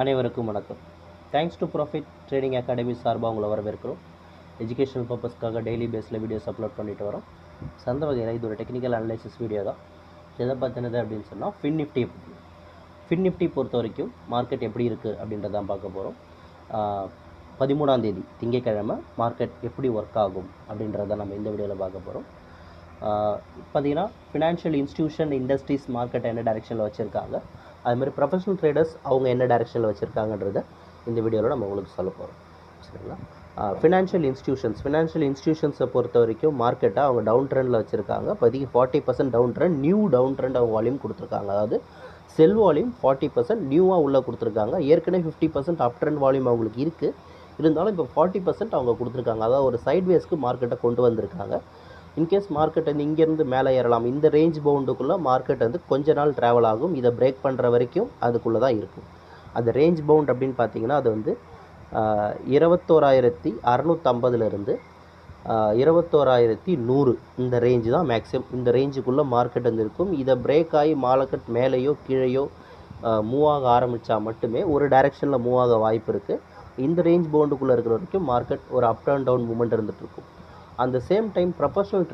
அனைவருக்கும் வணக்கம். Thanks to profit trading academy சார்பாக உங்களை வரவேற்கிறோம். எஜுகேஷனல் பர்பஸ்க்காக டெய்லி பேஸில் வீடியோஸ் அப்லோட் பண்ணிட்டு வரோம். அந்த வகையில் இது ஒரு டெக்னிக்கல் அனலைசிஸ் வீடியோ தான். எதை பற்றினது அப்படின்னு சொன்னால் ஃபின் நிஃப்டி பொறுத்த வரைக்கும் மார்க்கெட் எப்படி இருக்குது அப்படின்றதான் பார்க்க போகிறோம். 13ஆம் தேதி திங்கட்கிழமை மார்க்கெட் எப்படி ஒர்க் ஆகும் அப்படின்றத நம்ம இந்த வீடியோவில் பார்க்க போகிறோம். பார்த்தீங்கன்னா ஃபினான்ஷியல் இன்ஸ்டியூஷன் இண்டஸ்ட்ரீஸ் மார்க்கெட் என்ன டைரெக்ஷனில் வச்சுருக்காங்க, அதுமாதிரி ப்ரொஃபஷனல் ட்ரேடர்ஸ் அவங்க என்ன டைரெக்ஷனில் வச்சுருக்காங்கன்றத இந்த வீடியோவில் நம்ம உங்களுக்கு சொல்ல போகிறோம். சரிங்களா? ஃபினான்ஷியல் இன்ஸ்டியூஷன்ஸை பொறுத்த வரைக்கும் மார்க்கெட்டை அவங்க டவுன் ட்ரெண்டில் வச்சுருக்காங்க. இப்போதைக்கு 40% down trend, new down trend அவங்க வால்யூம் கொடுத்துருக்காங்க. அதாவது செல் வால்யூம் 40% நியூவாக உள்ளே கொடுத்துருக்காங்க. ஏற்கனவே 50% அப் ட்ரெண்ட் வால்யூம் அவங்களுக்கு இருக்குது. இருந்தாலும் இப்போ 40% அவங்க கொடுத்துருக்காங்க. அதாவது ஒரு சைட்வேஸ்க்கு மார்க்கெட்டை கொண்டு வந்திருக்காங்க. இன்கேஸ் மார்க்கெட் வந்து இங்கேருந்து மேலே ஏறலாம். இந்த ரேஞ்ச் பவுண்டுக்குள்ளே மார்க்கெட் வந்து கொஞ்ச நாள் ட்ராவல் ஆகும். இதை பிரேக் பண்ணுற வரைக்கும் அதுக்குள்ளே தான் இருக்கும். அந்த ரேஞ்ச் பவுண்ட் அப்படின்னு பார்த்தீங்கன்னா அது வந்து 21,650லேருந்து 21,100 இந்த ரேஞ்சு தான் மேக்ஸிமம். இந்த ரேஞ்சுக்குள்ளே மார்க்கெட் வந்து இருக்கும். இதை பிரேக் ஆகி மார்க்கெட் மேலேயோ கீழேயோ மூவ் ஆக ஆரம்பித்தா மட்டுமே ஒரு டைரெக்ஷனில் மூவ் ஆக வாய்ப்பு இருக்குது. இந்த ரேஞ்ச் பவுண்டுக்குள்ளே இருக்கிற வரைக்கும் மார்க்கெட் ஒரு அப் அண்ட் டவுன் மூவ்மெண்ட் இருந்துகிட்ருக்கும். அந்த சேம் டைம் ப்ரொஃபஷனல்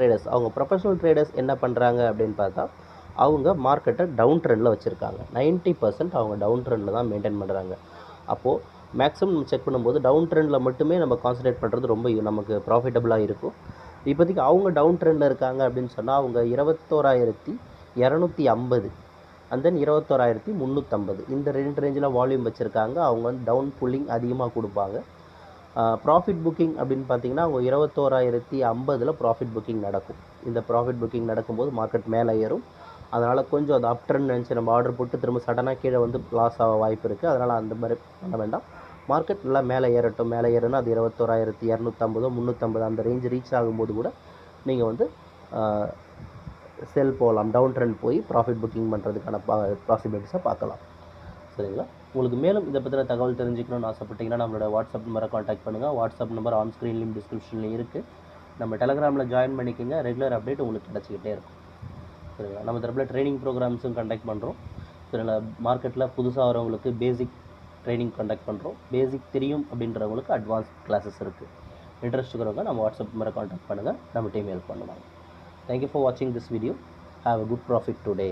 ட்ரேடர்ஸ் என்ன பண்ணுறாங்க அப்படின்னு பார்த்தா அவங்க மார்க்கெட்டை டவுன் ட்ரெண்டில் வச்சுருக்காங்க. 90% அவங்க டவுன் ட்ரெண்டில் தான் மெயின்டைன் பண்ணுறாங்க. அப்போது மேக்ஸிமம் நம்ம செக் பண்ணும்போது டவுன் ட்ரெண்டில் மட்டுமே நம்ம கான்சன்ட்ரேட் பண்ணுறது ரொம்ப நமக்கு ப்ராஃபிட்டபுளாக இருக்கும். இப்போதைக்கு அவங்க டவுன் ட்ரெண்டில் இருக்காங்க அப்படின்னு சொன்னால் அவங்க 21,250 அண்ட் தென் 21,350 இந்த ரேஞ்சில் வால்யூம் வச்சுருக்காங்க. அவங்க வந்து டவுன் புல்லிங் அதிகமாக கொடுப்பாங்க. ப்ராஃபிட் புக்கிங் அப்படின்னு பார்த்தீங்கன்னா அவங்க 21,050 ப்ராஃபிட் புக்கிங் நடக்கும். இந்த ப்ராஃபிட் புக்கிங் நடக்கும்போது மார்க்கெட் மேலே ஏறும். அதனால் கொஞ்சம் அது அப் ட்ரெண்ட் நினச்சி நம்ம ஆர்டர் போட்டு திரும்ப சடனாக கீழே வந்து லாஸ் ஆக வாய்ப்பு இருக்குது. அதனால் அந்த மாதிரி பண்ண வேண்டாம். மார்க்கெட் நல்லா மேலே ஏறுனா அது 21,250 350 அந்த ரேஞ்ச் ரீச் ஆகும்போது கூட நீங்கள் வந்து செல் போகலாம். டவுன் ட்ரெண்ட் போய் ப்ராஃபிட் புக்கிங் பண்ணுறதுக்கான பாசிபிலிட்டிஸை பார்க்கலாம். சரிங்களா? உங்களுக்கு மேலும் இதை பற்றின தகவல் தெரிஞ்சுக்கணும்னு ஆசைப்பட்டீங்கன்னா நம்மளோட வாட்ஸ்அப் நம்பரை காண்டாக்ட் பண்ணுங்கள். வாட்ஸ்அப் நம்பர் ஆன் ஸ்க்ரீன்லையும் டிஸ்கிரிப்ஷன்லையும் இருக்குது. நம்ம டெலகிராமில் ஜாயின் பண்ணிக்கோங்க. ரெகுலர் அப்டேட் உங்களுக்கு கிடச்சிக்கிட்டே இருக்கும். சரிங்களா? நம்ம தரப்பில் ட்ரைனிங் ப்ரோக்ராம்ஸும் கண்டக்ட் பண்ணுறோம். சரிங்களா? மார்க்கெட்டில் புதுசாக வரவங்களுக்கு பேசிக் ட்ரைனிங் கண்டக்ட் பண்ணுறோம். பேசிக் தெரியும் அப்படின்றவங்களுக்கு அட்வான்ஸ் கிளாஸஸ் இருக்குது. இன்ட்ரெஸ்ட் இருக்கிறவங்க நம்ம வாட்ஸ்அப் நம்பரை காண்டாக்ட் பண்ணுங்கள். நம்ம டீம் ஹெல்ப் பண்ணுவாங்க. தேங்க்யூ ஃபார் வாட்சிங் this video. Have a good profit today.